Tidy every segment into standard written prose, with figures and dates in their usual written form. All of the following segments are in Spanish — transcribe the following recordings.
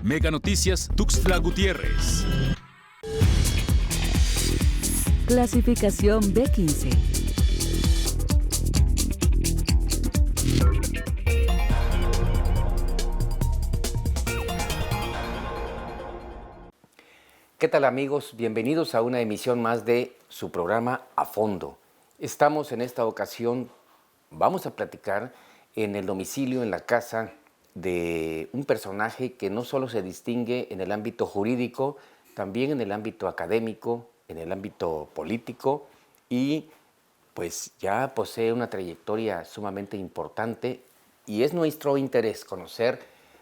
Mega Noticias Tuxtla Gutiérrez. Clasificación B15. ¿Qué tal, amigos? Bienvenidos a una emisión más de su programa A Fondo. Estamos en esta ocasión, vamos a platicar en el domicilio, en la casa de un personaje que no solo se distingue en el ámbito jurídico, también en el ámbito académico, en el ámbito político y pues ya posee una trayectoria sumamente importante y es nuestro interés conocer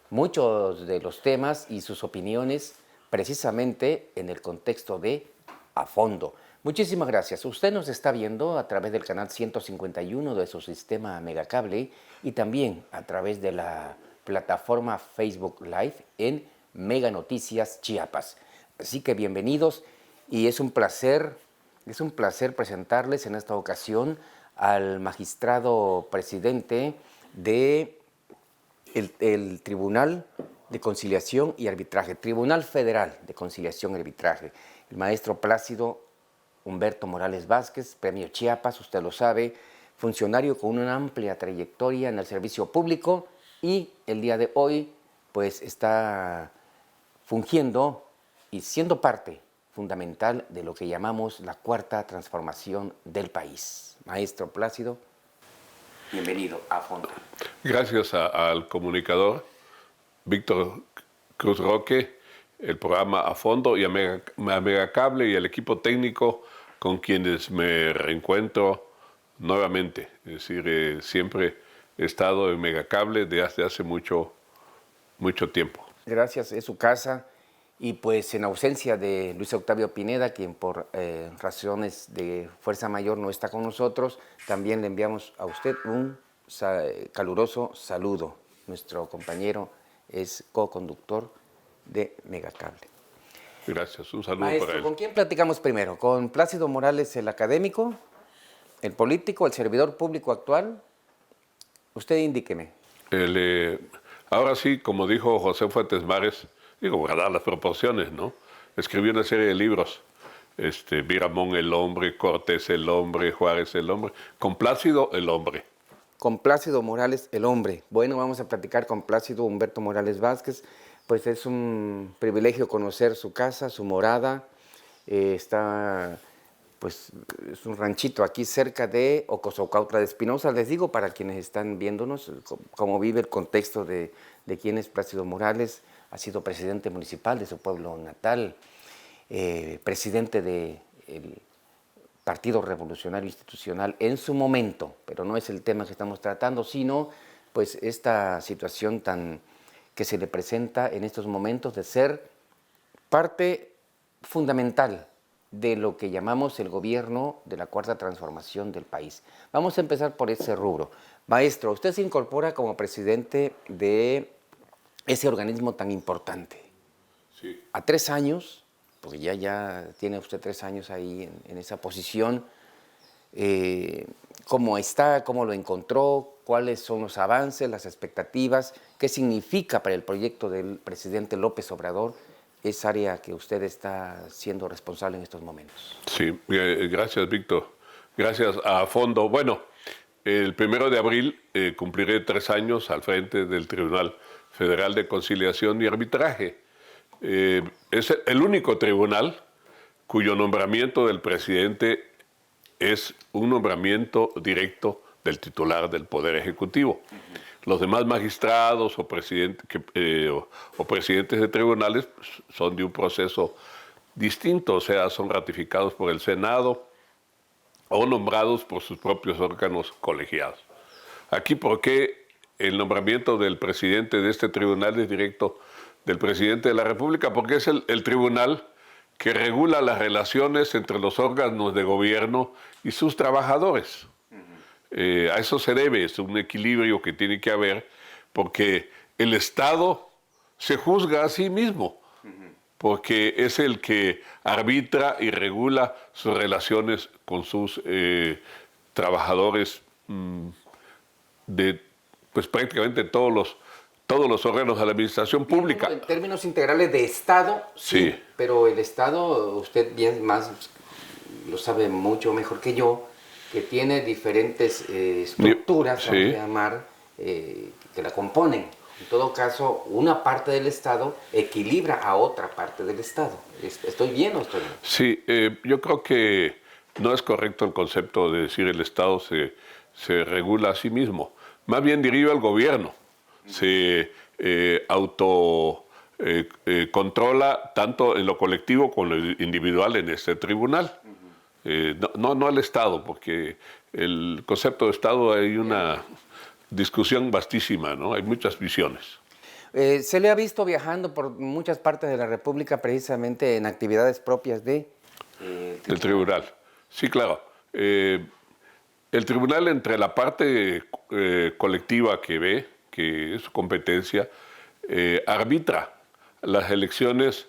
muchos de los temas y sus opiniones precisamente en el contexto de A Fondo. Muchísimas gracias. Usted nos está viendo a través del canal 151 de su sistema Megacable y también a través de la plataforma Facebook Live en Mega Noticias Chiapas. Así que bienvenidos y es un placer presentarles en esta ocasión al magistrado presidente de el Tribunal de Conciliación y Arbitraje, Tribunal Federal de Conciliación y Arbitraje, el maestro Plácido Humberto Morales Vázquez, Premio Chiapas, usted lo sabe, funcionario con una amplia trayectoria en el servicio público y el día de hoy pues está fungiendo y siendo parte fundamental de lo que llamamos la cuarta transformación del país. Maestro Plácido, bienvenido a Fondo. Gracias al comunicador Víctor Cruz Roque, el programa A Fondo y a Megacable y al equipo técnico con quienes me reencuentro nuevamente. Es decir, siempre he estado en Megacable desde hace mucho tiempo. Gracias, es su casa. Y pues en ausencia de Luis Octavio Pineda, quien por razones de fuerza mayor no está con nosotros, también le enviamos a usted un caluroso saludo. Nuestro compañero es co-conductor de Megacable. Gracias, un saludo Maestro, para él. ¿Con quién platicamos primero? ¿Con Plácido Morales, el académico, el político, el servidor público actual? Usted indíqueme. Ahora sí, como dijo José Fuentes Mares, digo, guardar las proporciones, ¿no? Escribió una serie de libros, Viramón el hombre, Cortés el hombre, Juárez el hombre, con Plácido el hombre. Con Plácido Morales, el hombre. Bueno, vamos a platicar con Plácido Humberto Morales Vázquez. Pues es un privilegio conocer su casa, su morada. Está, pues, es un ranchito aquí cerca de Ocosocautla de Espinosa. Les digo para quienes están viéndonos cómo vive el contexto de quién es Plácido Morales. Ha sido presidente municipal de su pueblo natal, presidente del Partido Revolucionario Institucional en su momento, pero no es el tema que estamos tratando, sino pues esta situación tan que se le presenta en estos momentos de ser parte fundamental de lo que llamamos el gobierno de la cuarta transformación del país. Vamos a empezar por ese rubro. Maestro, usted se incorpora como presidente de ese organismo tan importante. Sí. A 3 años, porque ya tiene usted 3 años ahí en esa posición, ¿cómo está? ¿Cómo lo encontró? ¿Cuáles son los avances, las expectativas? ¿Qué significa para el proyecto del presidente López Obrador esa área que usted está siendo responsable en estos momentos? Sí, gracias, Víctor. Gracias a Fondo. Bueno, el 1 de abril cumpliré 3 años al frente del Tribunal Federal de Conciliación y Arbitraje. Es el único tribunal cuyo nombramiento del presidente es un nombramiento directo del titular del Poder Ejecutivo. Los demás magistrados o presidentes de tribunales son de un proceso distinto, o sea, son ratificados por el Senado o nombrados por sus propios órganos colegiados. Aquí, ¿por qué el nombramiento del presidente de este tribunal es directo del presidente de la República? Porque es el tribunal que regula las relaciones entre los órganos de gobierno y sus trabajadores. A eso se debe, es un equilibrio que tiene que haber, porque el Estado se juzga a sí mismo, porque es el que arbitra y regula sus relaciones con sus trabajadores de pues prácticamente todos todos los órganos de la administración pública. En términos integrales de Estado, sí, pero el Estado, usted bien más lo sabe mucho mejor que yo, que tiene diferentes estructuras, sí, vamos a llamar, que la componen. En todo caso, una parte del Estado equilibra a otra parte del Estado. ¿Estoy bien o estoy mal? Sí, yo creo que no es correcto el concepto de decir el Estado se regula a sí mismo. Más bien deriva el gobierno. Se controla tanto en lo colectivo como en lo individual en este tribunal. No al Estado, porque el concepto de Estado hay una discusión vastísima, ¿no? Hay muchas visiones. Se le ha visto viajando por muchas partes de la República precisamente en actividades propias del tribunal. Sí, claro. El tribunal, entre la parte colectiva que ve, que es su competencia, arbitra las elecciones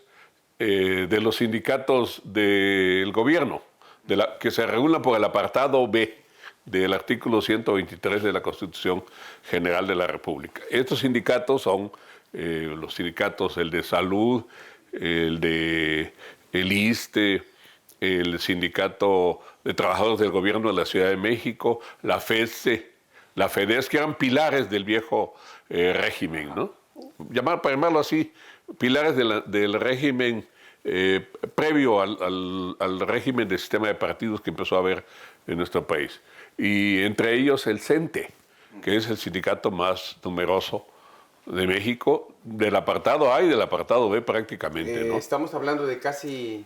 de los sindicatos del gobierno, que se regulan por el apartado B del artículo 123 de la Constitución General de la República. Estos sindicatos son los sindicatos, el de salud, el de el ISSSTE, el sindicato de trabajadores del gobierno de la Ciudad de México, la FESE, la FEDES, que eran pilares del viejo régimen, ¿no? Para llamarlo así, pilares del régimen previo al régimen de sistema de partidos que empezó a haber en nuestro país. Y entre ellos el CENTE, que es el sindicato más numeroso de México, del apartado A y del apartado B prácticamente, ¿no? Estamos hablando de casi...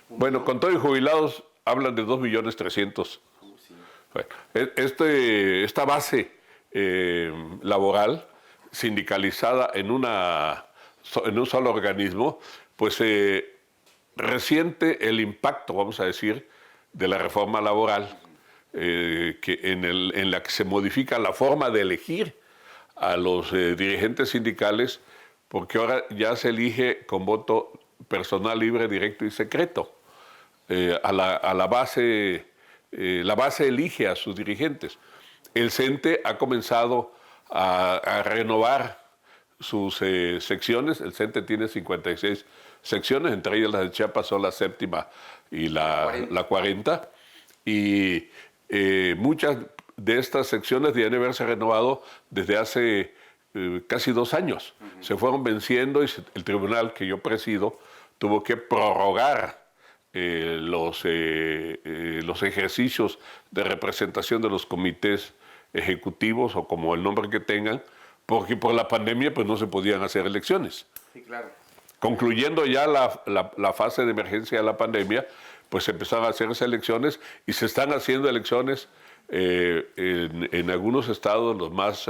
Bueno, con todo y jubilados hablan de 2.300.000. Bueno, esta base laboral sindicalizada en un solo organismo, pues resiente el impacto, vamos a decir, de la reforma laboral, en la que se modifica la forma de elegir a los dirigentes sindicales, porque ahora ya se elige con voto personal, libre, directo y secreto. La base elige a sus dirigentes. El CENTE ha comenzado a renovar sus secciones. El CENTE tiene 56 secciones, entre ellas las de Chiapas son la séptima y la 40. Y muchas de estas secciones deben haberse renovado desde hace casi 2 años. Se fueron venciendo y el tribunal que yo presido tuvo que prorrogar los ejercicios de representación de los comités ejecutivos o como el nombre que tengan, porque por la pandemia pues no se podían hacer elecciones. Sí, claro. Concluyendo ya la fase de emergencia de la pandemia, pues se empezaron a hacer elecciones y se están haciendo elecciones en algunos estados, los más,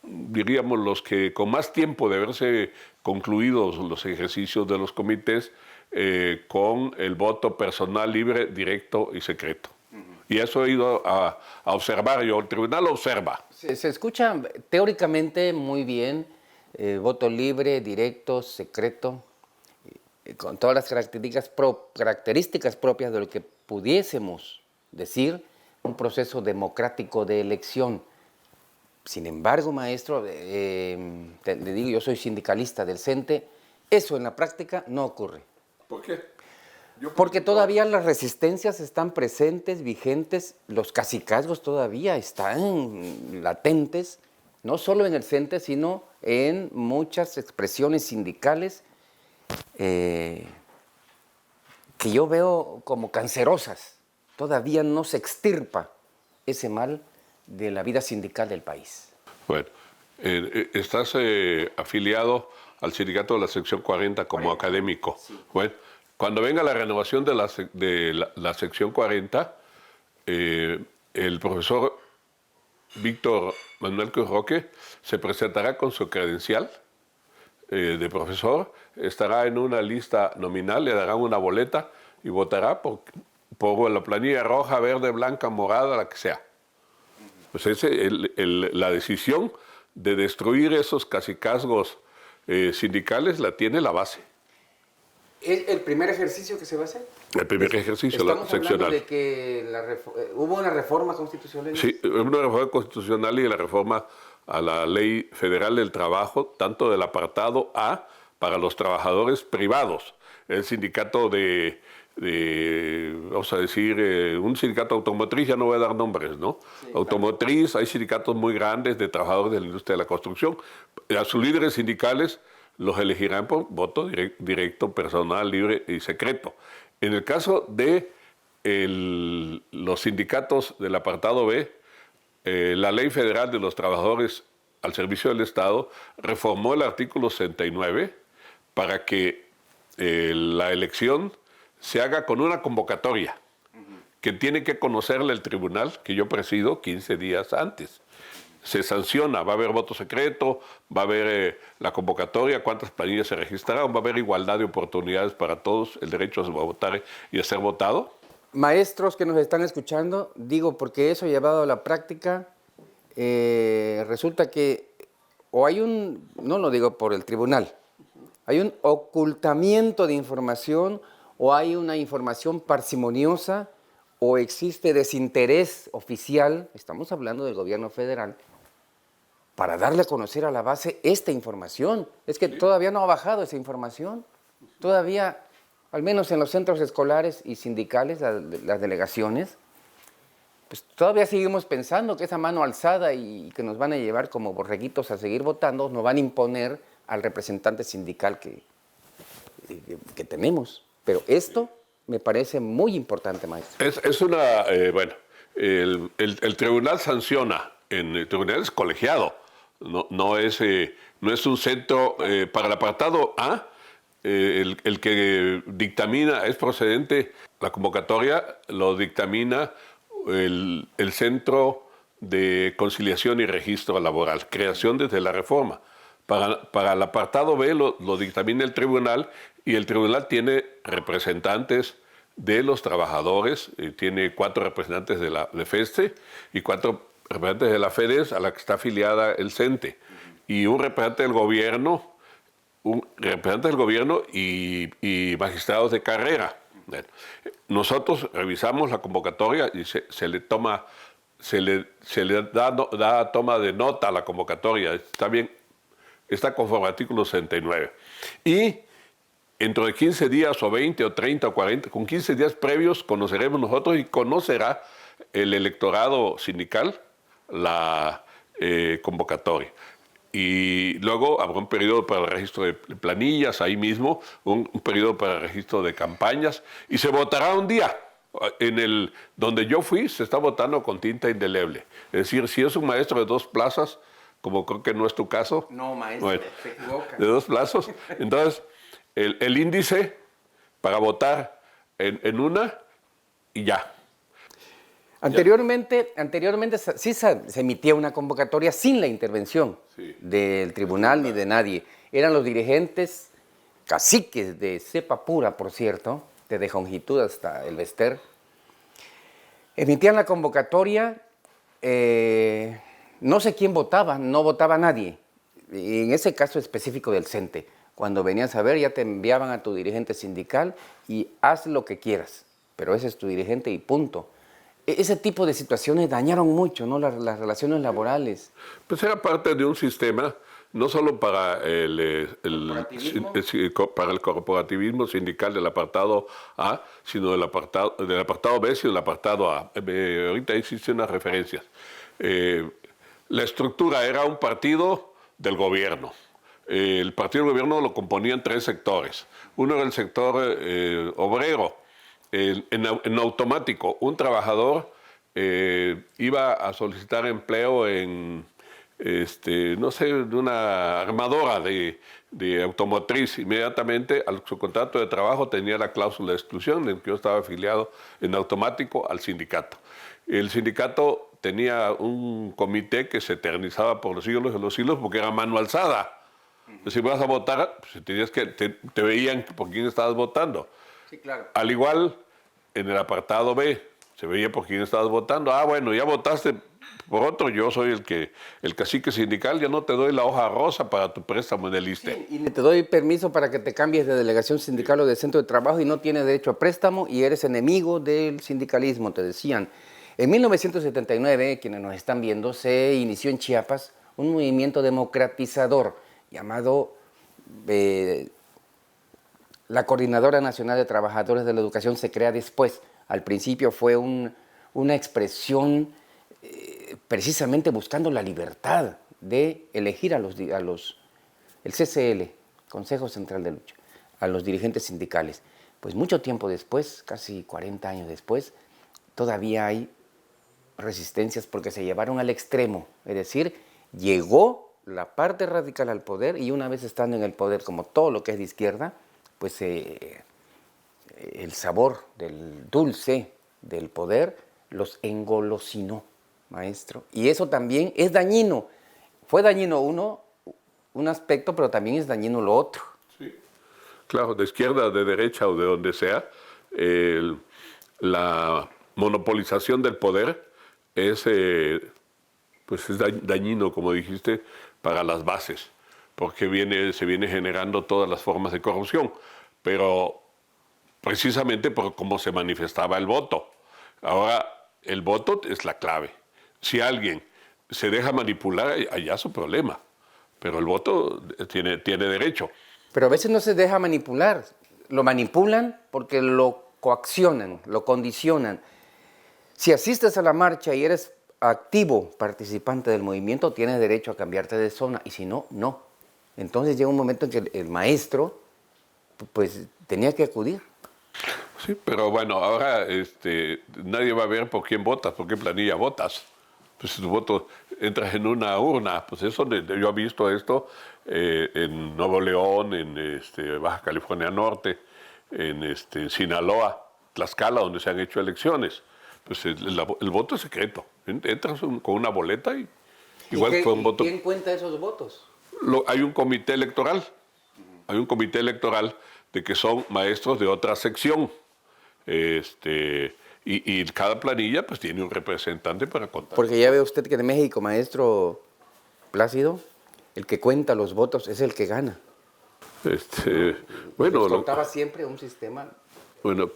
diríamos, los que con más tiempo de haberse concluidos los ejercicios de los comités, con el voto personal, libre, directo y secreto. Y eso he ido a observar yo, el tribunal observa. Se escucha teóricamente muy bien, voto libre, directo, secreto, con todas las características propias de lo que pudiésemos decir un proceso democrático de elección. Sin embargo, maestro, le digo, yo soy sindicalista del CENTE, eso en la práctica no ocurre. ¿Por qué? Porque todavía las resistencias están presentes, vigentes, los cacicazgos todavía están latentes, no solo en el CENTE, sino en muchas expresiones sindicales que yo veo como cancerosas. Todavía no se extirpa ese mal de la vida sindical del país. Bueno, estás afiliado al sindicato de la sección 40 como académico. Sí. Bueno, cuando venga la renovación de la sección 40, el profesor Víctor Manuel Cruz Roque se presentará con su credencial de profesor, estará en una lista nominal, le darán una boleta y votará por la planilla roja, verde, blanca, morada, la que sea. Pues la decisión de destruir esos cacicazgos sindicales la tiene la base. ¿Es el primer ejercicio que se va a hacer? El primer ejercicio, la Estamos seccional. hablando de que hubo una reforma constitucional. Sí, una reforma constitucional y la reforma a la Ley Federal del Trabajo, tanto del apartado A para los trabajadores privados, el sindicato vamos a decir, un sindicato automotriz, ya no voy a dar nombres, ¿no? Sí, automotriz, claro. Hay sindicatos muy grandes de trabajadores de la industria de la construcción. A sus líderes sindicales los elegirán por voto directo, personal, libre y secreto. En el caso de los sindicatos del apartado B, la Ley Federal de los Trabajadores al Servicio del Estado reformó el artículo 69 para que la elección se haga con una convocatoria que tiene que conocerle el tribunal que yo presido 15 días antes. Se sanciona, va a haber voto secreto, va a haber la convocatoria, cuántas planillas se registraron, va a haber igualdad de oportunidades para todos, el derecho a votar y a ser votado. Maestros que nos están escuchando, digo porque eso llevado a la práctica, resulta que o hay no lo digo por el tribunal, hay un ocultamiento de información o hay una información parsimoniosa o existe desinterés oficial, estamos hablando del gobierno federal, para darle a conocer a la base esta información. Es que todavía no ha bajado esa información, todavía, al menos en los centros escolares y sindicales, las delegaciones, pues todavía seguimos pensando que esa mano alzada y que nos van a llevar como borreguitos a seguir votando, nos van a imponer al representante sindical que tenemos. Pero esto me parece muy importante, maestro. Es una, bueno, el tribunal sanciona, el tribunal es colegiado, no es un centro, para el apartado A, el que dictamina, es procedente, la convocatoria lo dictamina el Centro de Conciliación y Registro Laboral, creación desde la reforma. Para el apartado B lo dictamina el tribunal y el tribunal tiene representantes de los trabajadores, tiene 4 representantes de FESTE y 4 representantes de la FEDES, a la que está afiliada el CENTE, y un representante del gobierno, y magistrados de carrera. Bueno, nosotros revisamos la convocatoria y se le da toma de nota a la convocatoria. Está bien, está conforme al artículo 69. Y dentro de 15 días o 20 o 30 o 40, con 15 días previos conoceremos nosotros y conocerá el electorado sindical la convocatoria. Y luego habrá un periodo para el registro de planillas, ahí mismo, un periodo para el registro de campañas, y se votará un día. Donde yo fui, se está votando con tinta indeleble. Es decir, si es un maestro de 2 plazas, como creo que no es tu caso. No, maestro, bueno, se equivoca. De 2 plazas. Entonces, el índice para votar en una y ya. Anteriormente sí se emitía una convocatoria sin la intervención del tribunal ni de nadie. Eran los dirigentes, caciques de cepa pura, por cierto, desde Jongitud hasta el Bester. Emitían la convocatoria, no sé quién votaba, no votaba nadie. Y en ese caso específico del CENTE, cuando venías a ver ya te enviaban a tu dirigente sindical y haz lo que quieras, pero ese es tu dirigente y punto. Ese tipo de situaciones dañaron mucho, ¿no?, las relaciones laborales. Pues era parte de un sistema, no solo para el corporativismo sindical del apartado A, sino del apartado B, sino del apartado A. Ahorita existen unas referencias. La estructura era un partido del gobierno. El partido del gobierno lo componían 3 sectores. Uno era el sector obrero. En automático, un trabajador iba a solicitar empleo en, no sé, una armadora de automotriz. Inmediatamente su contrato de trabajo tenía la cláusula de exclusión, en que yo estaba afiliado en automático al sindicato. El sindicato tenía un comité que se eternizaba por los siglos de los siglos porque era mano alzada. Si vas a votar, pues te veían por quién estabas votando. Sí, claro. Al igual, en el apartado B, se veía por quién estabas votando. Ah, bueno, ya votaste Por otro, yo soy el cacique sindical, ya no te doy la hoja rosa para tu préstamo en el ISSSTE. Sí, y ni te doy permiso para que te cambies de delegación sindical o de centro de trabajo y no tienes derecho a préstamo y eres enemigo del sindicalismo, te decían. En 1979, quienes nos están viendo, se inició en Chiapas un movimiento democratizador llamado la Coordinadora Nacional de Trabajadores de la Educación. Se crea después. Al principio fue una expresión precisamente buscando la libertad de elegir el CCL, Consejo Central de Lucha, a los dirigentes sindicales. Pues mucho tiempo después, casi 40 años después, todavía hay resistencias porque se llevaron al extremo. Es decir, llegó la parte radical al poder y una vez estando en el poder, como todo lo que es de izquierda, pues el sabor del dulce del poder los engolosinó, maestro. Y eso también es dañino. Fue dañino un aspecto, pero también es dañino lo otro. Sí, claro, de izquierda, de derecha o de donde sea, la monopolización del poder es dañino, como dijiste, para las bases, porque se viene generando todas las formas de corrupción, pero precisamente por cómo se manifestaba el voto. Ahora, el voto es la clave. Si alguien se deja manipular, allá es su problema, pero el voto tiene derecho. Pero a veces no se deja manipular, lo manipulan porque lo coaccionan, lo condicionan. Si asistes a la marcha y eres activo participante del movimiento, tienes derecho a cambiarte de zona, y si no, no. Entonces llega un momento en que el maestro pues tenía que acudir. Sí, pero bueno, ahora nadie va a ver por quién votas, por qué planilla votas. Pues si tu voto entras en una urna, pues eso, yo he visto esto en Nuevo León, en Baja California Norte, en Sinaloa, Tlaxcala, donde se han hecho elecciones. Pues el voto es secreto. Entras con una boleta y igual fue un voto. ¿Quién cuenta esos votos? Hay un comité electoral. Hay un comité electoral de que son maestros de otra sección. Y cada planilla pues tiene un representante para contar. Porque ya ve usted que en México, maestro Plácido, el que cuenta los votos es el que gana. Bueno, contaba siempre un sistema. Bueno,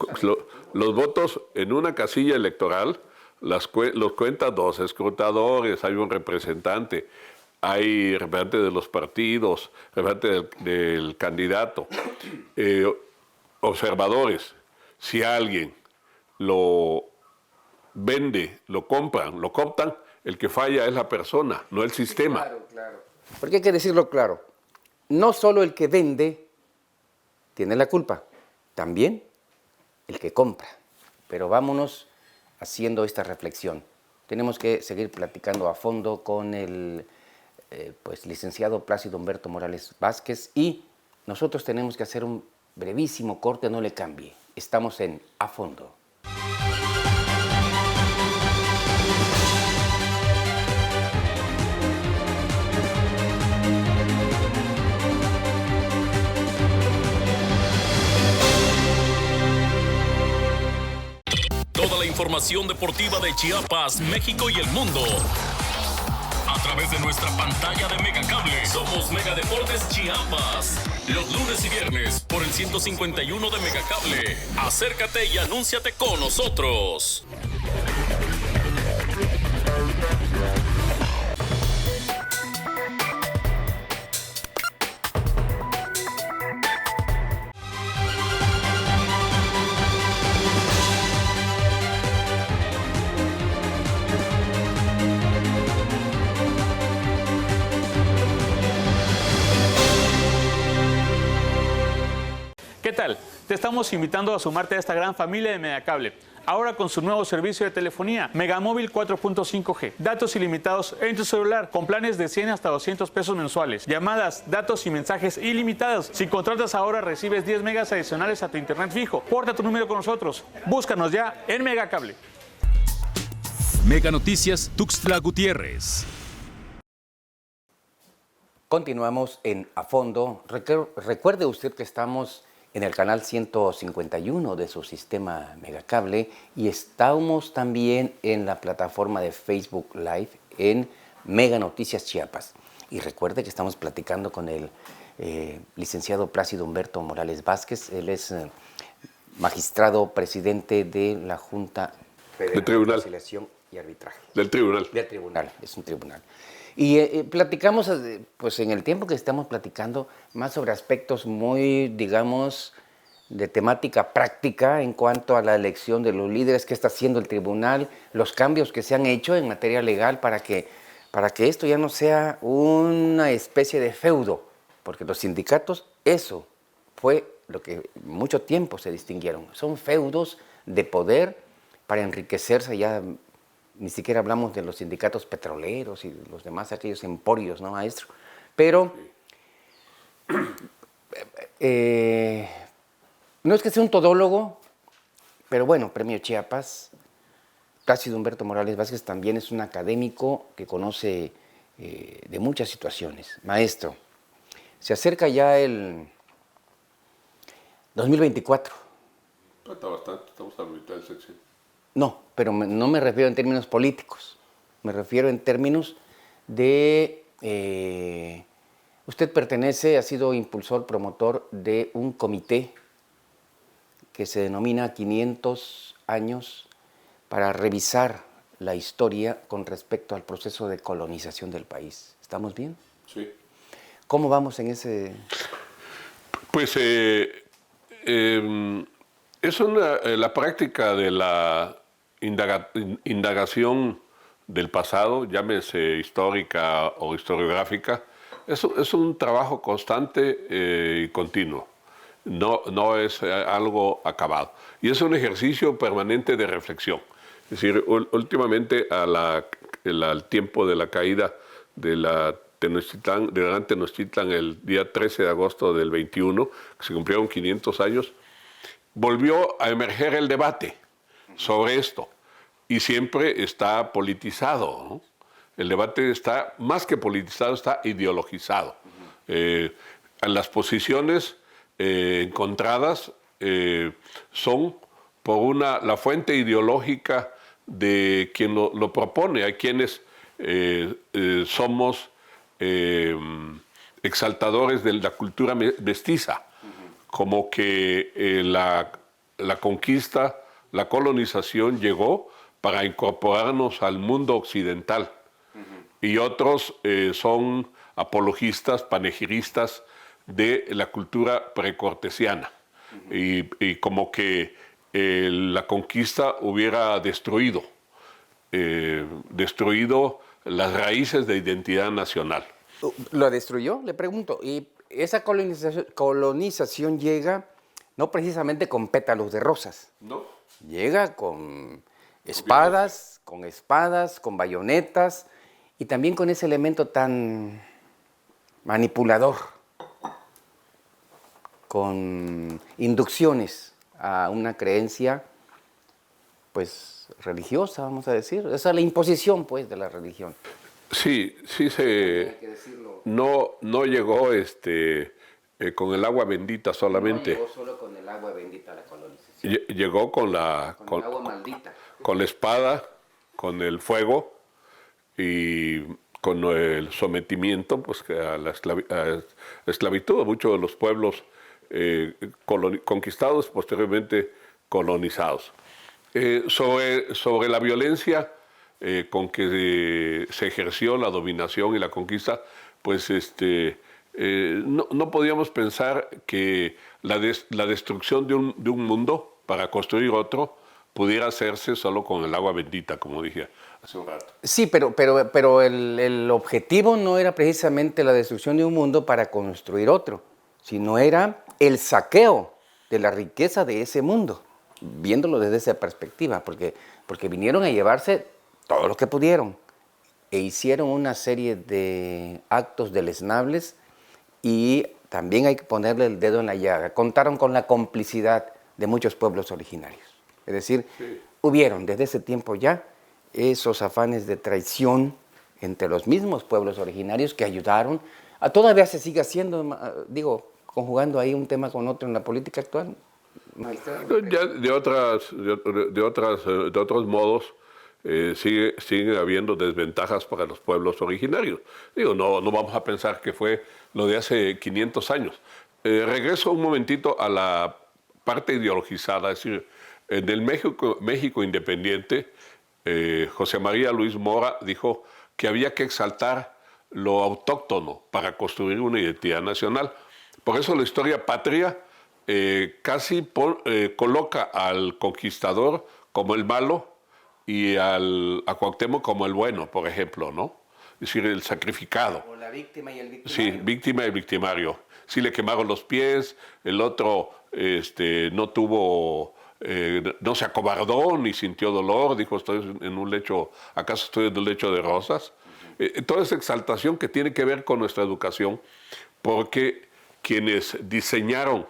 los votos en una casilla electoral los cuenta dos escrutadores, hay un representante, hay representante de los partidos, representante del candidato, observadores. Si alguien lo vende, lo compran, lo cooptan, el que falla es la persona, no el sistema. Claro, claro. Porque hay que decirlo claro, no solo el que vende tiene la culpa, también el que compra. Pero vámonos haciendo esta reflexión. Tenemos que seguir platicando a fondo con el licenciado Plácido Humberto Morales Vázquez y nosotros tenemos que hacer un brevísimo corte, no le cambie. Estamos en A Fondo. Toda la información deportiva de Chiapas, México y el mundo. A través de nuestra pantalla de Megacable. Somos Mega Deportes Chiapas. Los lunes y viernes por el 151 de Megacable. Acércate y anúnciate con nosotros. ¿Qué tal? Te estamos invitando a sumarte a esta gran familia de Megacable. Ahora con su nuevo servicio de telefonía, Megamóvil 4.5G. Datos ilimitados en tu celular, con planes de 100 hasta 200 pesos mensuales. Llamadas, datos y mensajes ilimitados. Si contratas ahora, recibes 10 megas adicionales a tu internet fijo. Porta tu número con nosotros. Búscanos ya en Megacable. Mega Noticias Tuxtla Gutiérrez. Continuamos en A Fondo. Recuerde usted que estamos en el canal 151 de su sistema Megacable y estamos también en la plataforma de Facebook Live en Mega Noticias Chiapas. Y recuerde que estamos platicando con el licenciado Plácido Humberto Morales Vázquez. Él es magistrado presidente de la Junta Federal de Conciliación y Arbitraje. Del tribunal. Del tribunal, es un tribunal. Y platicamos, pues en el tiempo que estamos platicando, más sobre aspectos muy, digamos, de temática práctica en cuanto a la elección de los líderes que está haciendo el tribunal, los cambios que se han hecho en materia legal para que esto ya no sea una especie de feudo, porque los sindicatos, eso fue lo que mucho tiempo se distinguieron, son feudos de poder para enriquecerse. Ya ni siquiera hablamos de los sindicatos petroleros y los demás, aquellos emporios, ¿no, maestro? Pero no es que sea un todólogo, pero bueno, Premio Chiapas. Plácido Humberto Morales Vázquez también es un académico que conoce de muchas situaciones. Maestro, se acerca ya el 2024. Falta bastante, estamos a la mitad del sexenio. No, pero no me refiero en términos políticos, me refiero en términos de... usted ha sido impulsor, promotor de un comité que se denomina 500 años para revisar la historia con respecto al proceso de colonización del país. ¿Estamos bien? Sí. ¿Cómo vamos en ese...? Pues es la práctica de la indagación del pasado, llámese histórica o historiográfica, es un trabajo constante y continuo. No es algo acabado. Y es un ejercicio permanente de reflexión. Es decir, últimamente al tiempo de la caída de la Gran Tenochtitlan, el día 13 de agosto del 21, que se cumplieron 500 años, volvió a emerger el debate sobre esto. Y siempre está politizado, ¿no? El debate está, más que politizado, está ideologizado. Las posiciones encontradas son por la fuente ideológica de quien lo propone. Hay quienes somos exaltadores de la cultura mestiza, como que la conquista, la colonización llegó para incorporarnos al mundo occidental. Y otros son apologistas, panegiristas de la cultura precortesiana. Y como que la conquista hubiera destruido las raíces de identidad nacional. ¿Lo destruyó? Le pregunto. Y esa colonización llega no precisamente con pétalos de rosas. No. Llega con espadas, con bayonetas y también con ese elemento tan manipulador, con inducciones a una creencia, pues, religiosa, vamos a decir. Esa es la imposición, pues, de la religión. Sí, no llegó con el agua bendita solamente. No llegó solo con el agua bendita a la colonización. Llegó con el agua maldita. Con la espada, con el fuego y con el sometimiento pues, a la esclavitud. Muchos de los pueblos conquistados, posteriormente colonizados. Sobre la violencia con que se ejerció la dominación y la conquista, pues no podíamos pensar que la destrucción de un mundo para construir otro pudiera hacerse solo con el agua bendita, como dije hace un rato. Sí, pero el objetivo no era precisamente la destrucción de un mundo para construir otro, sino era el saqueo de la riqueza de ese mundo, viéndolo desde esa perspectiva, porque vinieron a llevarse todo lo que pudieron e hicieron una serie de actos deleznables y también hay que ponerle el dedo en la llaga. Contaron con la complicidad de muchos pueblos originarios. Es decir, hubieron desde ese tiempo ya esos afanes de traición entre los mismos pueblos originarios que ayudaron, todavía se sigue haciendo, conjugando ahí un tema con otro en la política actual, magistrado? Ya de otros modos, sigue habiendo desventajas para los pueblos originarios. Digo, no vamos a pensar que fue lo de hace 500 años. Regreso un momentito a la parte ideologizada, es decir, en el México independiente, José María Luis Mora dijo que había que exaltar lo autóctono para construir una identidad nacional. Por eso la historia patria casi coloca al conquistador como el malo y a Cuauhtémoc como el bueno, por ejemplo, ¿no? Es decir, el sacrificado. O la víctima y el victimario. Sí, víctima y victimario. Sí le quemaron los pies, el otro no tuvo, no se acobardó ni sintió dolor, dijo, estoy en un lecho, ¿acaso estoy en un lecho de rosas? Toda esa exaltación que tiene que ver con nuestra educación, porque quienes diseñaron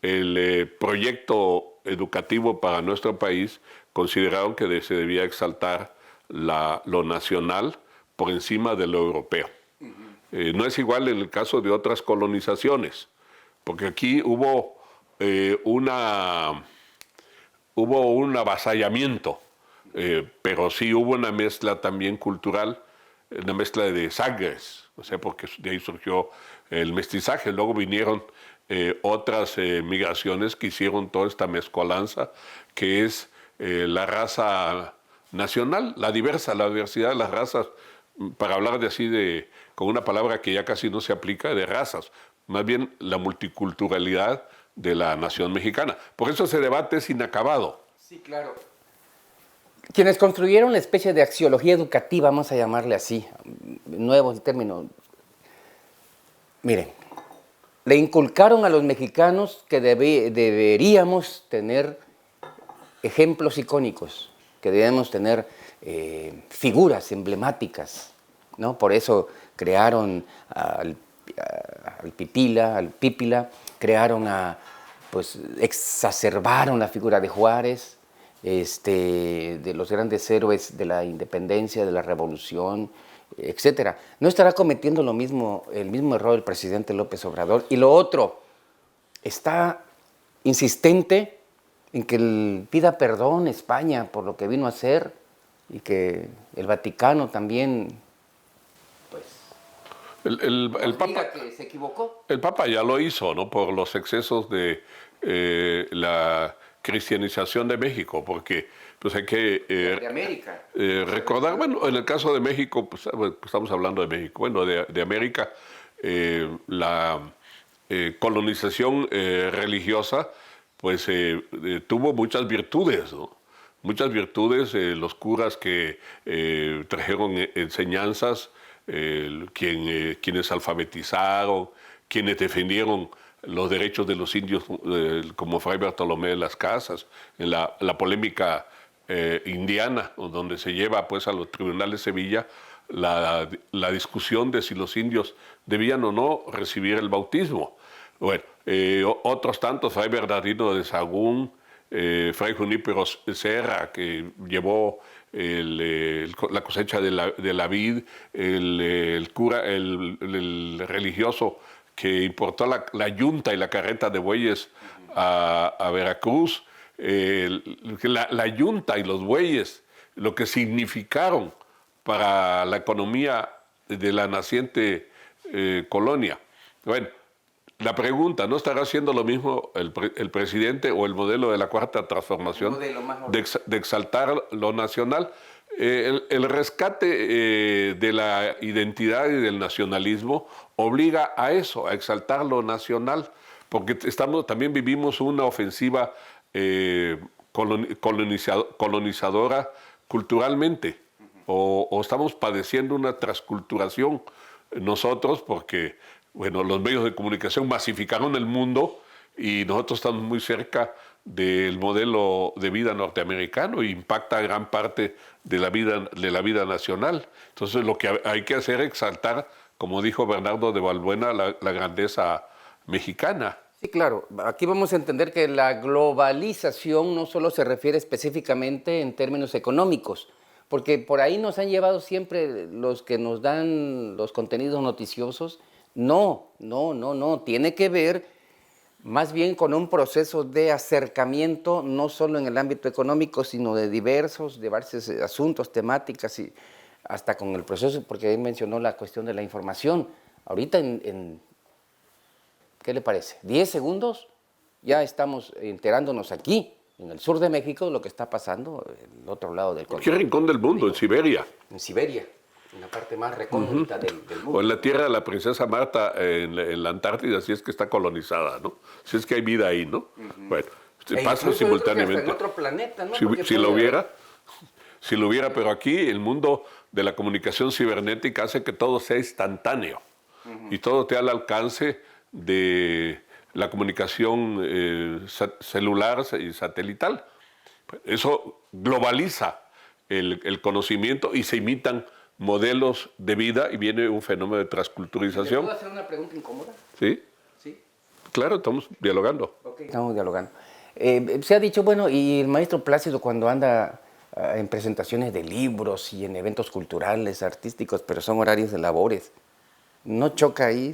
el proyecto educativo para nuestro país consideraron que se debía exaltar lo nacional por encima de lo europeo. No es igual en el caso de otras colonizaciones, porque aquí hubo un avasallamiento, pero sí hubo una mezcla también cultural, una mezcla de sangres, o sea, porque de ahí surgió el mestizaje. Luego vinieron otras migraciones que hicieron toda esta mezcolanza, que es la raza nacional, la diversidad de las razas, para hablar de así, con una palabra que ya casi no se aplica, de razas, más bien la multiculturalidad de la nación mexicana. Por eso ese debate es inacabado. Sí, claro. Quienes construyeron la especie de axiología educativa, vamos a llamarle así, nuevo el término, miren, le inculcaron a los mexicanos que deberíamos tener ejemplos icónicos, que debemos tener figuras emblemáticas, ¿no? Por eso crearon al Pípila, crearon exacerbaron la figura de Juárez, de los grandes héroes de la independencia, de la revolución, etcétera. ¿No estará cometiendo el mismo error el presidente López Obrador? Y lo otro, está insistente en que pida perdón a España por lo que vino a hacer y que el Vaticano también, pues, el Papa, diga que se equivocó. El Papa ya lo hizo, ¿no? Por los excesos de la cristianización de México, porque pues hay que De América. recordar, bueno, en el caso de México, pues estamos hablando de México, bueno, de América, la colonización religiosa, pues tuvo muchas virtudes, ¿no? Muchas virtudes, los curas que trajeron enseñanzas, quienes alfabetizaron, quienes defendieron los derechos de los indios, como Fray Bartolomé de las Casas, en la polémica indiana, donde se lleva pues a los tribunales de Sevilla la discusión de si los indios debían o no recibir el bautismo. Bueno, otros tantos, Fray Bernardino de Sahagún, Fray Junípero Serra, que llevó la cosecha de la vid, el cura, el religioso que importó la yunta y la carreta de bueyes a Veracruz, la yunta y los bueyes, lo que significaron para la economía de la naciente colonia. Bueno, la pregunta, ¿no estará haciendo lo mismo el presidente o el modelo de la Cuarta Transformación de exaltar lo nacional? El rescate de la identidad y del nacionalismo obliga a eso, a exaltar lo nacional, porque también vivimos una ofensiva colonizadora culturalmente, o estamos padeciendo una transculturación nosotros, porque bueno, los medios de comunicación masificaron el mundo y nosotros estamos muy cerca del modelo de vida norteamericano e impacta gran parte de la vida nacional. Entonces lo que hay que hacer es exaltar, como dijo Bernardo de Balbuena, la grandeza mexicana. Sí, claro. Aquí vamos a entender que la globalización no solo se refiere específicamente en términos económicos, porque por ahí nos han llevado siempre los que nos dan los contenidos noticiosos. No. Tiene que ver más bien con un proceso de acercamiento, no solo en el ámbito económico, sino de diversos asuntos, temáticas, y hasta con el proceso, porque ahí mencionó la cuestión de la información. Ahorita, ¿qué le parece? 10 segundos, ya estamos enterándonos aquí, en el sur de México, de lo que está pasando en el otro lado del continente. ¿Qué rincón del mundo? En Siberia. En Siberia, en la parte más recóndita del mundo. O en la tierra de la princesa Marta, en la Antártida, si es que está colonizada, ¿no? Si es que hay vida ahí, ¿no? Bueno, pasa incluso simultáneamente. En otro planeta, ¿no? Si lo hubiera, pero aquí el mundo de la comunicación cibernética hace que todo sea instantáneo y todo esté al alcance de la comunicación celular y satelital. Eso globaliza el conocimiento y se imitan modelos de vida y viene un fenómeno de transculturización. ¿Puedo hacer una pregunta incómoda? ¿Sí? Sí. Claro, estamos dialogando. Okay. Estamos dialogando. Se ha dicho, bueno, y el maestro Plácido cuando anda en presentaciones de libros y en eventos culturales, artísticos, pero son horarios de labores, ¿no choca ahí?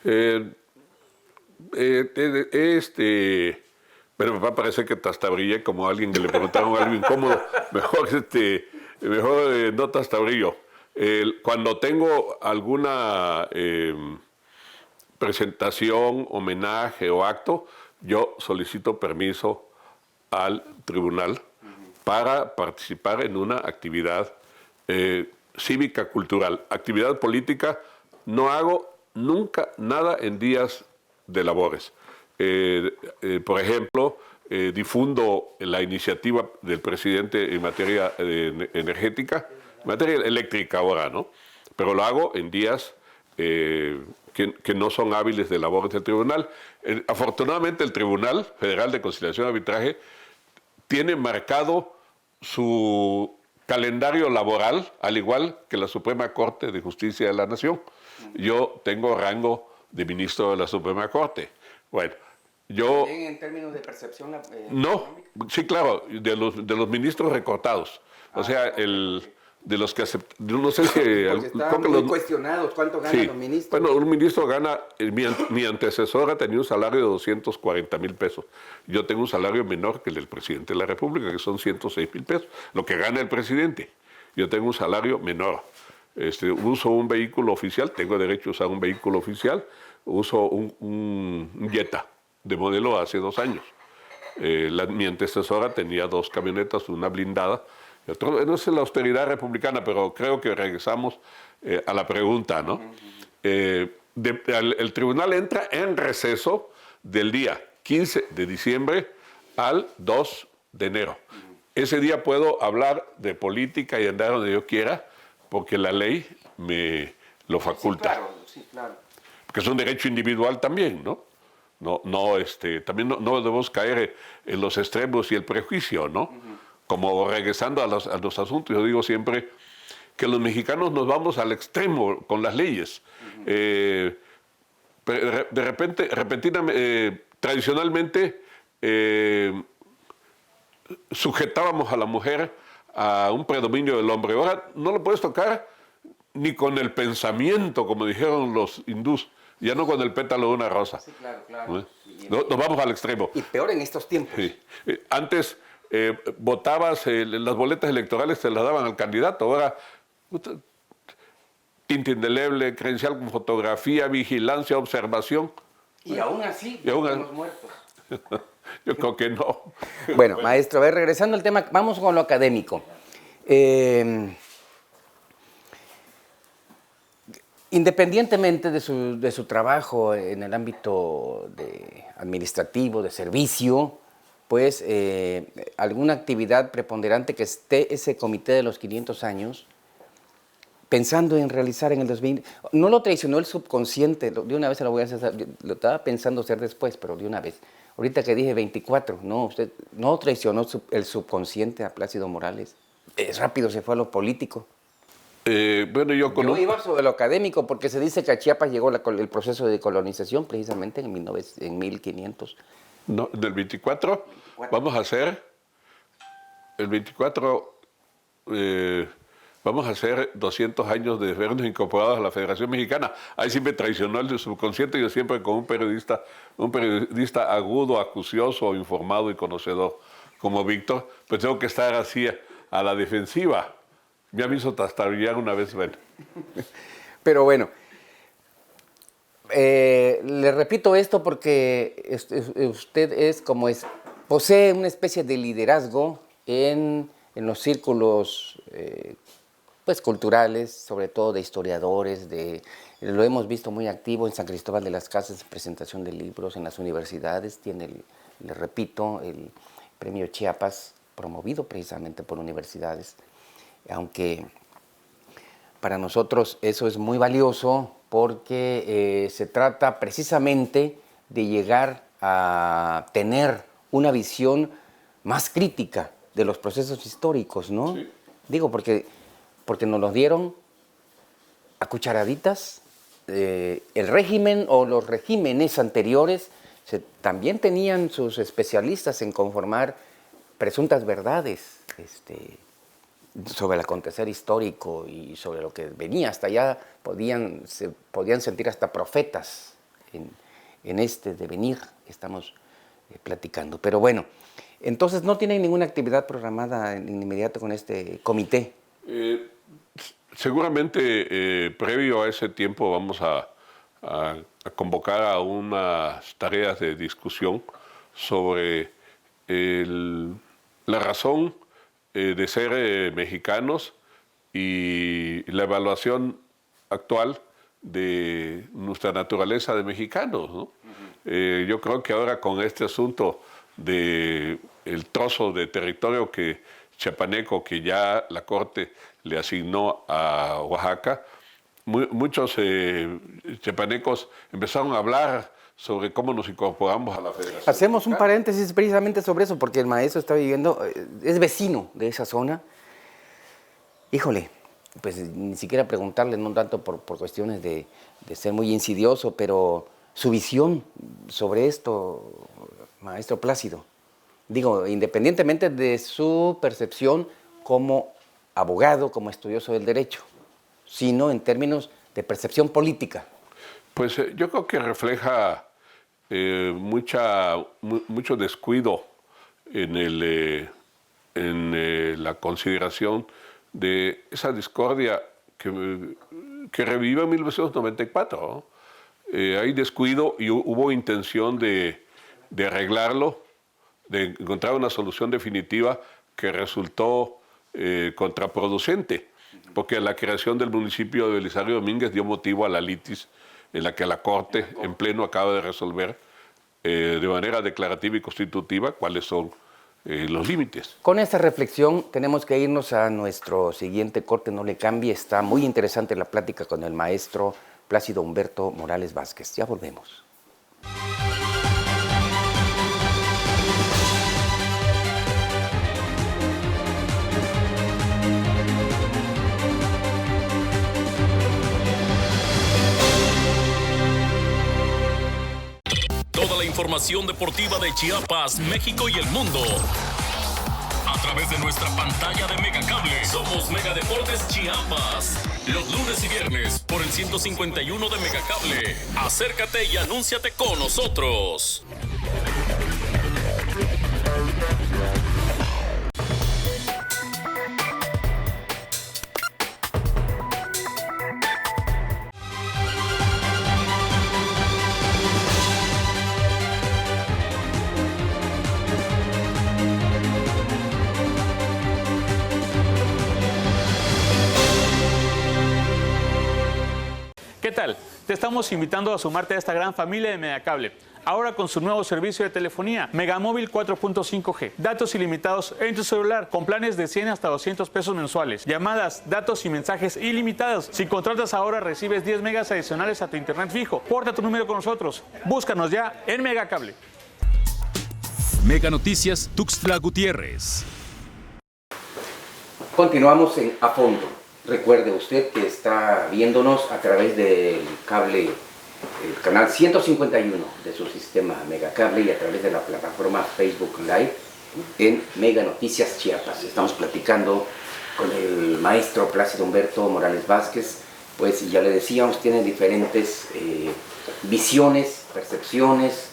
Pero me va a parecer que tastabrillé como a alguien que le preguntaron algo incómodo. Mejor no tastabrillo. Cuando tengo alguna presentación, homenaje o acto, yo solicito permiso al tribunal para participar en una actividad cívica, cultural. Actividad política, no hago nunca nada en días de labores. Por ejemplo, difundo la iniciativa del presidente en materia energética, en materia eléctrica ahora, ¿no? Pero lo hago en días que no son hábiles de labores del tribunal. Afortunadamente, el Tribunal Federal de Conciliación y Arbitraje tiene marcado su calendario laboral, al igual que la Suprema Corte de Justicia de la Nación. Yo tengo rango de ministro de la Suprema Corte. Bueno, yo... ¿También en términos de percepción? No, sí, claro, de los ministros recortados. O sea, de los que aceptan... No sé si... Porque estaban muy cuestionados. ¿Cuánto ganan los ministros? Bueno, un ministro gana... Mi antecesora tenía un salario de 240,000 pesos. Yo tengo un salario menor que el del presidente de la República, que son 106,000 pesos. Lo que gana el presidente. Yo tengo un salario menor. Uso un vehículo oficial, tengo derecho a usar un vehículo oficial. Uso un Jetta de modelo hace 2 años. Mi antecesora tenía 2 camionetas, una blindada. No es la austeridad republicana, pero creo que regresamos a la pregunta, ¿no? El tribunal entra en receso del día 15 de diciembre al 2 de enero. Ese día puedo hablar de política y andar donde yo quiera, porque la ley me lo faculta. Sí, claro. Que es un derecho individual también, ¿no? También no debemos caer en los extremos y el prejuicio, ¿no? Como regresando a los asuntos, yo digo siempre que los mexicanos nos vamos al extremo con las leyes. Repentinamente, tradicionalmente, sujetábamos a la mujer a un predominio del hombre. Ahora no lo puedes tocar ni con el pensamiento, como dijeron los hindús, ya no con el pétalo de una rosa. Sí, claro. Nos vamos al extremo. Y peor en estos tiempos. Sí. Antes votabas, las boletas electorales te las daban al candidato, ahora tinta indeleble, credencial con fotografía, vigilancia, observación. Y aún así, estamos muertos. Yo creo que no. Bueno, maestro, a ver, regresando al tema, vamos con lo académico. Independientemente de su trabajo en el ámbito administrativo, de servicio, pues alguna actividad preponderante que esté ese comité de los 500 años pensando en realizar en el 2020. No lo traicionó el subconsciente, de una vez se lo voy a hacer, lo estaba pensando hacer después, pero de una vez. Ahorita que dije 24, no, usted no traicionó el subconsciente a Plácido Morales. Rápido se fue a lo político. Bueno, yo iba sobre lo académico porque se dice que a Chiapas llegó el proceso de colonización precisamente en 1500. No, del 24, vamos a hacer el 24, vamos a hacer 200 años de vernos incorporados a la Federación Mexicana. Ahí sí me traicionó el subconsciente, yo siempre con un periodista agudo, acucioso, informado y conocedor como Víctor, pues tengo que estar así a la defensiva. Ya me hizo tastabillar una vez, bueno. Pero bueno, le repito esto porque usted posee una especie de liderazgo en los círculos pues culturales, sobre todo de historiadores, lo hemos visto muy activo en San Cristóbal de las Casas, en presentación de libros, en las universidades, tiene, le repito, el premio Chiapas, promovido precisamente por universidades, aunque para nosotros eso es muy valioso porque se trata precisamente de llegar a tener una visión más crítica de los procesos históricos, ¿no? Sí. Digo, porque nos los dieron a cucharaditas. El régimen o los regímenes anteriores también tenían sus especialistas en conformar presuntas verdades sobre el acontecer histórico y sobre lo que venía. Hasta allá se podían sentir hasta profetas en este devenir que estamos platicando. Pero bueno, entonces no tienen ninguna actividad programada en inmediato con este comité. Seguramente previo a ese tiempo vamos a convocar a unas tareas de discusión sobre la razón de ser mexicanos y la evaluación actual de nuestra naturaleza de mexicanos, ¿no? Yo creo que ahora con este asunto del trozo de territorio chiapaneco que ya la Corte le asignó a Oaxaca, muchos chiapanecos empezaron a hablar sobre cómo nos incorporamos a la Federación. Hacemos un paréntesis precisamente sobre eso, porque el maestro está viviendo, es vecino de esa zona. Híjole, pues ni siquiera preguntarle, no tanto por cuestiones de ser muy insidioso, pero su visión sobre esto, maestro Plácido. Digo, independientemente de su percepción como abogado, como estudioso del derecho, sino en términos de percepción política. Pues yo creo que refleja mucho descuido en la consideración de esa discordia que revive en 1994, ¿no? Hay descuido y hubo intención de arreglarlo, de encontrar una solución definitiva que resultó contraproducente, porque la creación del municipio de Belisario Domínguez dio motivo a la litis en la que la Corte en pleno acaba de resolver de manera declarativa y constitutiva cuáles son los límites. Con esta reflexión tenemos que irnos a nuestro siguiente corte, no le cambie, está muy interesante la plática con el maestro Plácido Humberto Morales Vázquez. Ya volvemos. Toda la información deportiva de Chiapas, México y el mundo a través de nuestra pantalla de Megacable. Somos Mega Deportes Chiapas. Los lunes y viernes por el 151 de Megacable. Acércate y anúnciate con nosotros. ¿Qué tal? Te estamos invitando a sumarte a esta gran familia de Megacable. Ahora con su nuevo servicio de telefonía, Megamóvil 4.5G. Datos ilimitados en tu celular, con planes de 100 hasta 200 pesos mensuales. Llamadas, datos y mensajes ilimitados. Si contratas ahora, recibes 10 megas adicionales a tu internet fijo. Porta tu número con nosotros. Búscanos ya en Megacable. Mega Noticias, Tuxtla Gutiérrez. Continuamos en A Fondo. Recuerde usted que está viéndonos a través del cable, el canal 151 de su sistema Megacable y a través de la plataforma Facebook Live en Mega Noticias Chiapas. Estamos platicando con el maestro Plácido Humberto Morales Vázquez, pues ya le decíamos, tiene diferentes visiones, percepciones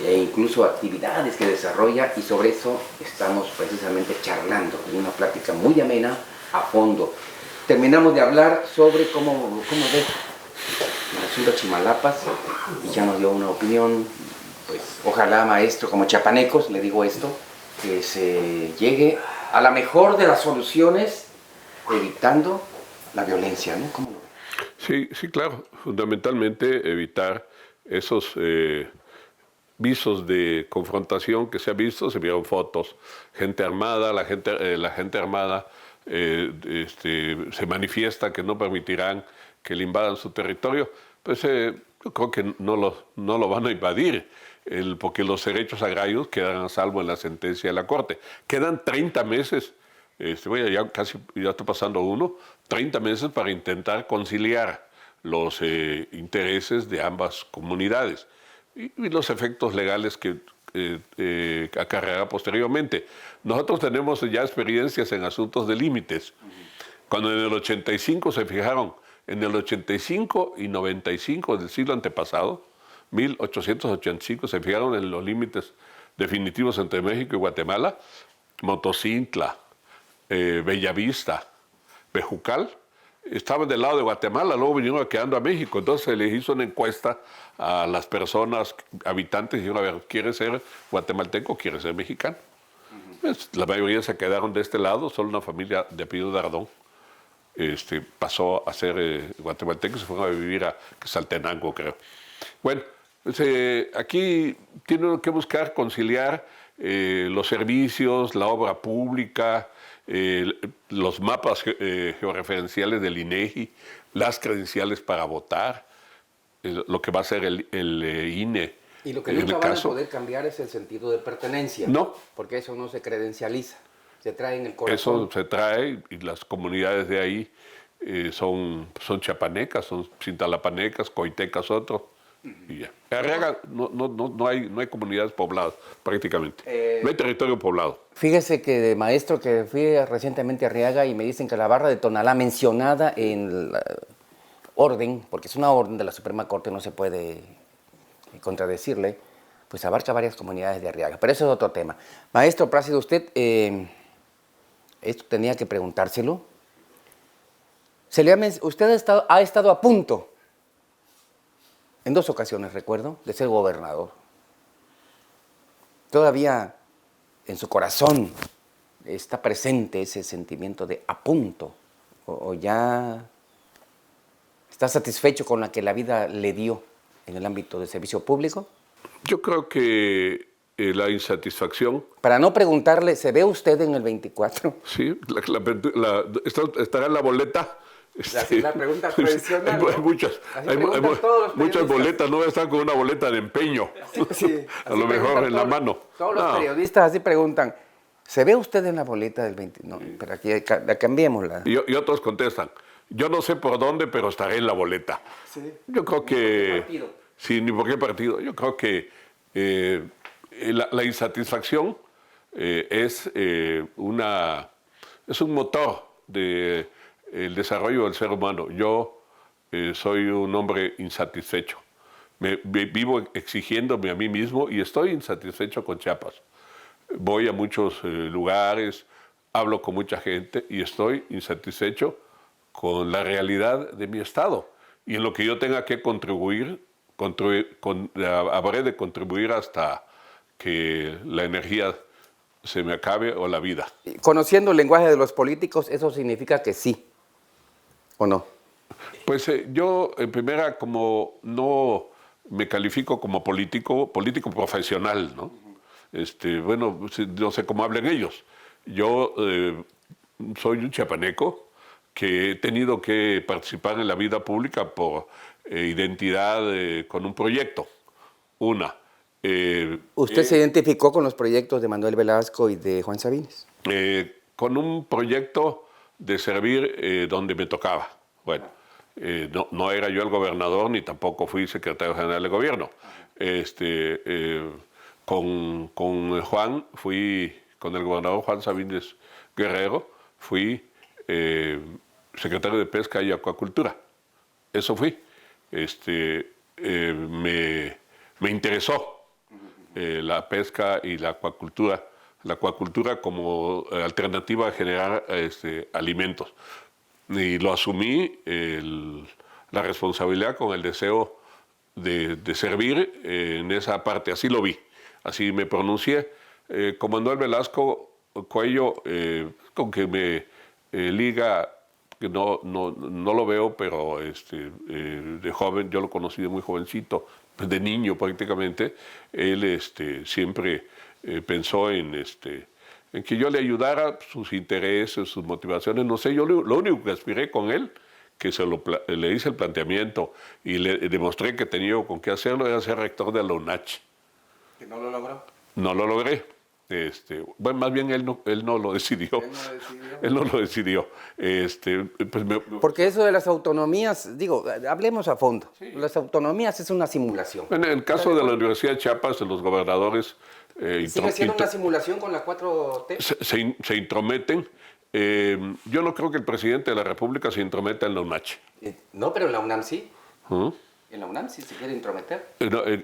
e incluso actividades que desarrolla, y sobre eso estamos precisamente charlando en una plática muy amena, a fondo. Terminamos de hablar sobre cómo ve el asunto de Chimalapas y ya nos dio una opinión. Pues ojalá, maestro, como chiapanecos, le digo esto, que se llegue a la mejor de las soluciones, evitando la violencia, ¿no? ¿Cómo lo ve? Sí, claro. Fundamentalmente evitar esos visos de confrontación que se ha visto. Se vieron fotos, gente armada, la gente armada se manifiesta que no permitirán que le invadan su territorio. Pues yo creo que no lo van a invadir, porque los derechos agrarios quedan a salvo en la sentencia de la Corte. Quedan 30 meses, ya está pasando 30 meses para intentar conciliar los intereses de ambas comunidades y los efectos legales que acarreará posteriormente. Nosotros tenemos ya experiencias en asuntos de límites. Cuando en el 85 se fijaron, en el 85 y 95 del siglo antepasado, 1885, se fijaron en los límites definitivos entre México y Guatemala. Motocintla, Bellavista, Bejucal, estaban del lado de Guatemala, luego vinieron quedando a México. Entonces se les hizo una encuesta a las personas, habitantes, y dijeron, a ver, ¿quiere ser guatemalteco o quiere ser mexicano? Pues, la mayoría se quedaron de este lado, solo una familia de apellido Dardón pasó a ser guatemalteco y se fueron a vivir a Quetzaltenango, creo. Bueno, aquí tienen que buscar conciliar los servicios, la obra pública, los mapas georreferenciales del INEGI, las credenciales para votar, lo que va a ser el INE. Y lo que nunca van a poder cambiar es el sentido de pertenencia. No. Porque eso no se credencializa, se trae en el corazón. Eso se trae, y las comunidades de ahí son chiapanecas, son cintalapanecas, coitecas otros. Y ya. En Arriaga no hay comunidades pobladas, prácticamente. No hay territorio poblado. Fíjese que, maestro, que fui recientemente a Arriaga y me dicen que la barra de Tonalá, mencionada en la orden, porque es una orden de la Suprema Corte, no se puede contradecirle, pues abarca varias comunidades de Arriaga. Pero eso es otro tema. Maestro Plácido, usted, esto tenía que preguntárselo. Usted ha estado a punto, en 2 ocasiones, recuerdo, de ser gobernador. Todavía en su corazón está presente ese sentimiento de a punto, o ya está satisfecho con la que la vida le dio en el ámbito del servicio público. Yo creo que la insatisfacción... Para no preguntarle, ¿se ve usted en el 24? Sí, estará en la boleta. La pregunta tradicional, hay muchas boletas, no voy a estar con una boleta de empeño, sí, a lo mejor en la mano. Todos los periodistas así preguntan, ¿se ve usted en la boleta del 20? No, pero aquí la cambiémosla. Y otros contestan, yo no sé por dónde, pero estaré en la boleta. Sí. Yo creo que... Sí, ni por qué partido. Yo creo que la insatisfacción es un motor del desarrollo del ser humano. Yo soy un hombre insatisfecho. Vivo exigiéndome a mí mismo y estoy insatisfecho con Chiapas. Voy a muchos lugares, hablo con mucha gente y estoy insatisfecho con la realidad de mi estado. Y en lo que yo tenga que contribuir, habré de contribuir hasta que la energía se me acabe o la vida. Conociendo el lenguaje de los políticos, ¿eso significa que sí o no? Pues yo, en primera, como no me califico como político profesional, ¿no? Bueno, no sé cómo hablen ellos. Yo soy un chiapaneco que he tenido que participar en la vida pública por identidad con un proyecto. ¿Usted se identificó con los proyectos de Manuel Velasco y de Juan Sabines? Con un proyecto de servir donde me tocaba. Bueno, no era yo el gobernador ni tampoco fui secretario general de gobierno. Con Juan, con el gobernador Juan Sabines Guerrero, fui secretario de Pesca y Acuacultura. Eso fui. Me interesó la pesca y la acuacultura como alternativa a generar alimentos. Y lo asumí la responsabilidad con el deseo de servir en esa parte. Así lo vi, así me pronuncié. Con Manuel Velasco Cuello, con que me liga, que no lo veo, pero de joven, yo lo conocí de muy jovencito, de niño prácticamente. Él siempre pensó en que yo le ayudara, sus intereses, sus motivaciones, no sé, yo lo único que aspiré con él, que le hice el planteamiento y le demostré que tenía con qué hacerlo, era ser rector de la UNACH. ¿Que no lo logró? No lo logré. Bueno, más bien él no lo decidió. Él no lo decidió. Porque eso de las autonomías, digo, hablemos a fondo. Sí. Las autonomías es una simulación. En el caso de la Universidad de Chiapas, los gobernadores... ¿Sigue siendo una simulación con la 4T? Se intrometen. Yo no creo que el presidente de la República se intrometa en la UNACH. No, pero en la UNAM sí. En la UNAM sí se quiere intrometer.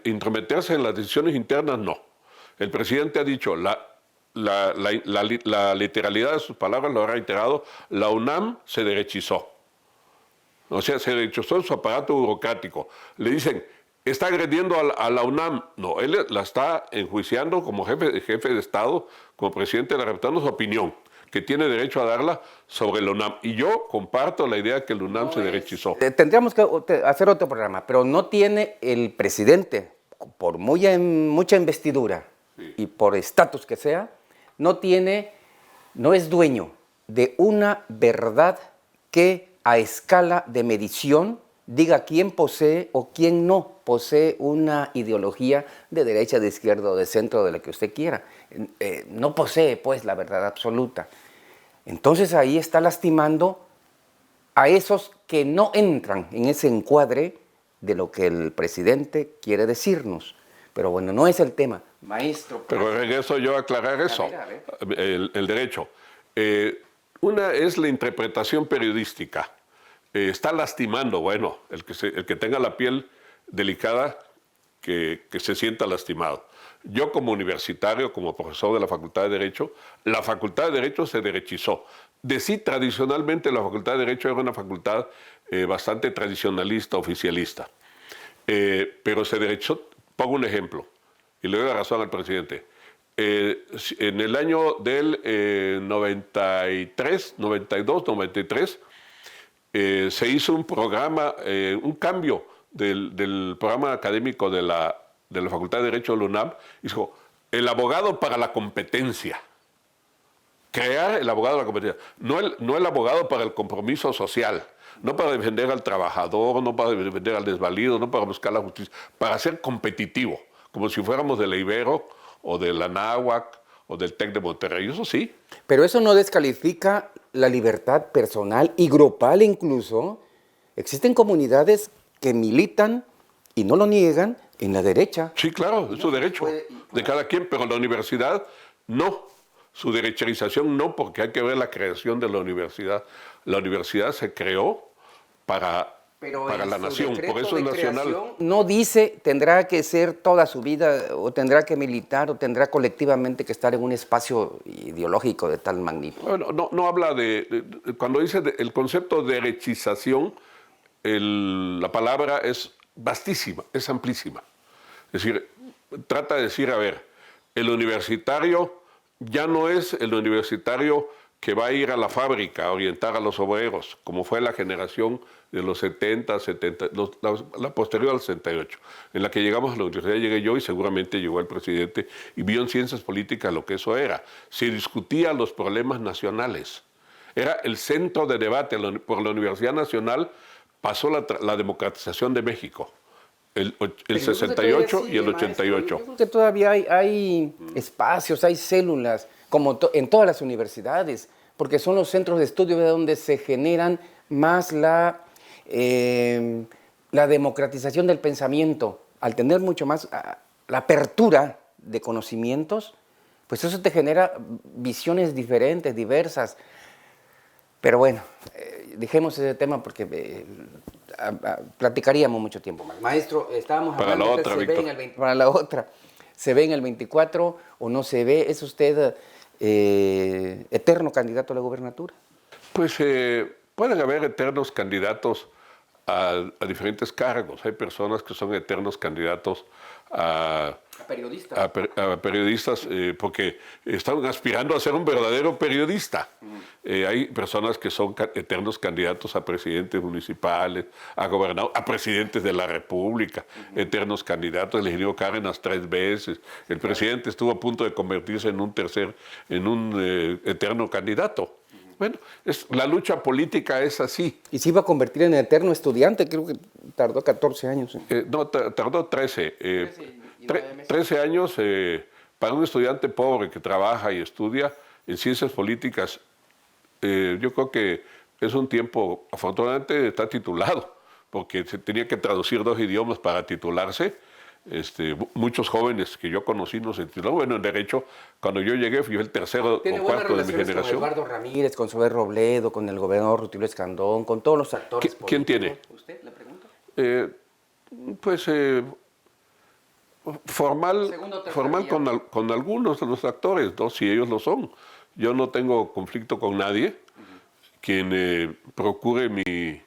Intrometerse en las decisiones internas, no. El presidente ha dicho, la literalidad de sus palabras lo ha reiterado, la UNAM se derechizó. O sea, se derechizó en su aparato burocrático. Le dicen, está agrediendo a la UNAM. No, él la está enjuiciando como jefe de Estado, como presidente de la República, dando su opinión, que tiene derecho a darla sobre la UNAM. Y yo comparto la idea que la UNAM se derechizó. Tendríamos que hacer otro programa, pero no tiene el presidente, por mucha investidura, sí, y por estatus que sea, no es dueño de una verdad que a escala de medición diga quién posee o quién no posee una ideología de derecha, de izquierda o de centro, de la que usted quiera. No posee, pues, la verdad absoluta. Entonces ahí está lastimando a esos que no entran en ese encuadre de lo que el presidente quiere decirnos. Pero bueno, no es el tema, maestro. Pero regreso yo a aclarar eso, a ver. El derecho. Una es la interpretación periodística. Está lastimando, bueno, el que tenga la piel delicada, que se sienta lastimado. Yo como universitario, como profesor de la Facultad de Derecho, la Facultad de Derecho se derechizó. De sí, tradicionalmente la Facultad de Derecho era una facultad bastante tradicionalista, oficialista. Pero se derechizó. Pongo un ejemplo, y le doy la razón al presidente. En el año del 93, 92, 93, se hizo un programa, un cambio del programa académico de la Facultad de Derecho de la UNAM, y dijo, el abogado para la competencia. Crear el abogado para la competencia. No el abogado para el compromiso social. No para defender al trabajador, no para defender al desvalido, no para buscar la justicia, para ser competitivo, como si fuéramos de la Ibero o de la Anáhuac o del TEC de Monterrey, eso sí. Pero eso no descalifica la libertad personal y grupal incluso. Existen comunidades que militan, y no lo niegan, en la derecha. Sí, claro, es su derecho de cada quien, pero la universidad no. Su derecharización no, porque hay que ver la creación de la universidad. La universidad se creó para la nación, por eso es nacional. No dice tendrá que ser toda su vida, o tendrá que militar, o tendrá colectivamente que estar en un espacio ideológico de tal magnitud. Bueno, no habla cuando dice el concepto de derechización, la palabra es vastísima, es amplísima. Es decir, trata de decir, a ver, el universitario ya no es el universitario que va a ir a la fábrica a orientar a los obreros, como fue la generación de los 70, la posterior al 68, en la que llegamos a la universidad, llegué yo y seguramente llegó el presidente y vio en ciencias políticas lo que eso era. Se discutían los problemas nacionales. Era el centro de debate. Por la Universidad Nacional pasó la democratización de México. El 68 y el 88. Yo creo que todavía hay espacios, hay células, como en todas las universidades, porque son los centros de estudio de donde se generan más la democratización del pensamiento. Al tener mucho más la apertura de conocimientos, pues eso te genera visiones diferentes, diversas. Pero bueno, dejemos ese tema porque platicaríamos mucho tiempo más. Maestro, estábamos Para hablando la otra, Víctor. para la otra. ¿Se ve en el 24 o no se ve? ¿Es usted eterno candidato a la gubernatura? Pues pueden haber eternos candidatos a diferentes cargos. Hay personas que son eternos candidatos a periodistas. A periodistas porque están aspirando a ser un verdadero periodista. Hay personas que son eternos candidatos a presidentes municipales, a gobernadores, a presidentes de la República, eternos candidatos. El ingeniero Cárdenas 3 veces. El presidente estuvo a punto de convertirse en un eterno candidato. Bueno, la lucha política es así. Y se iba a convertir en eterno estudiante, creo que tardó 14 años. No, tardó 13. 13 años para un estudiante pobre que trabaja y estudia en ciencias políticas. Yo creo que es un tiempo, afortunadamente está titulado, porque se tenía que traducir 2 idiomas para titularse. Muchos jóvenes que yo conocí no se titularon. Bueno, en Derecho, cuando yo llegué, fui el tercero o cuarto de mi generación. Con Eduardo Ramírez, con Sober Robledo, con el gobernador Rutilio Escandón, con todos los actores políticos. ¿Quién tiene? ¿Usted le pregunta? Formal con algunos de los actores, ¿no? Si ellos lo son. Yo no tengo conflicto con nadie. Quien procure mi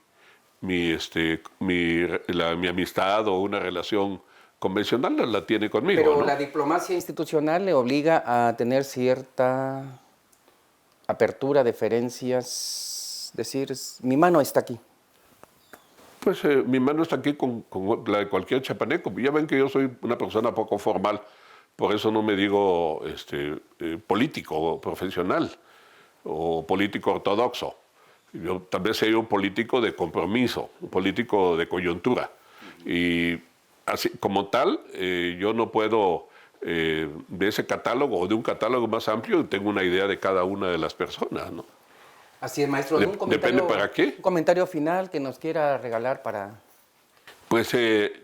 amistad o una relación convencional la tiene conmigo. Pero ¿no? la diplomacia institucional le obliga a tener cierta apertura, deferencias, decir, mi mano está aquí. Pues mi mano está aquí con la de cualquier chapaneco. Ya ven que yo soy una persona poco formal, por eso no me digo político o profesional o político ortodoxo. Yo tal vez soy un político de compromiso, un político de coyuntura. Y así como tal, yo no puedo, de ese catálogo o de un catálogo más amplio, tengo una idea de cada una de las personas, ¿no? Así es, maestro. Depende para qué. Un comentario final que nos quiera regalar para... Pues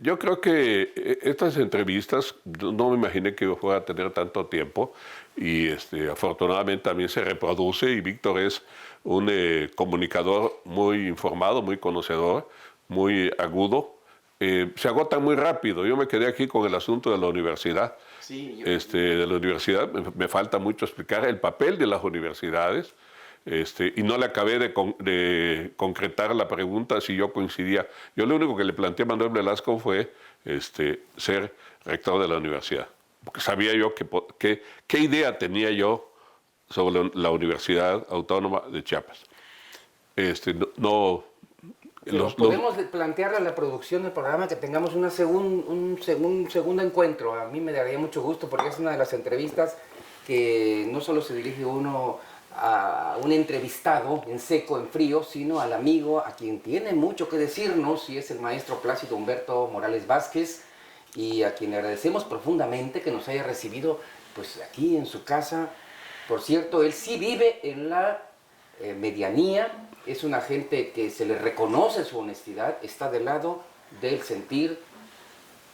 yo creo que estas entrevistas, no me imaginé que yo fuera a tener tanto tiempo y afortunadamente también se reproduce y Víctor es un comunicador muy informado, muy conocedor, muy agudo. Se agota muy rápido. Yo me quedé aquí con el asunto de la universidad. Sí, de la universidad me falta mucho explicar el papel de las universidades. Y no le acabé de concretar la pregunta si yo coincidía. Yo lo único que le planteé a Manuel Velasco fue ser rector de la universidad. Porque sabía yo qué idea tenía yo sobre la Universidad Autónoma de Chiapas. Podemos plantearle a la producción del programa que tengamos un segundo encuentro. A mí me daría mucho gusto porque es una de las entrevistas que no solo se dirige uno a un entrevistado en seco, en frío, sino al amigo a quien tiene mucho que decirnos, y es el maestro Plácido Humberto Morales Vázquez, y a quien le agradecemos profundamente que nos haya recibido pues aquí en su casa. Por cierto, él sí vive en la medianía, es una gente que se le reconoce su honestidad, está del lado del sentir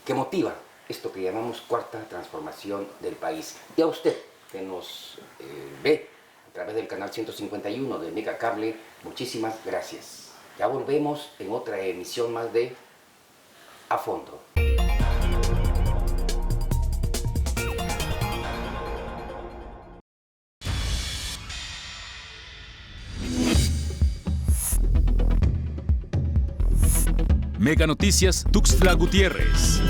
que motiva esto que llamamos cuarta transformación del país. Y a usted que nos ve a través del canal 151 de Megacable, muchísimas gracias. Ya volvemos en otra emisión más de A Fondo. Mega Noticias Tuxtla Gutiérrez.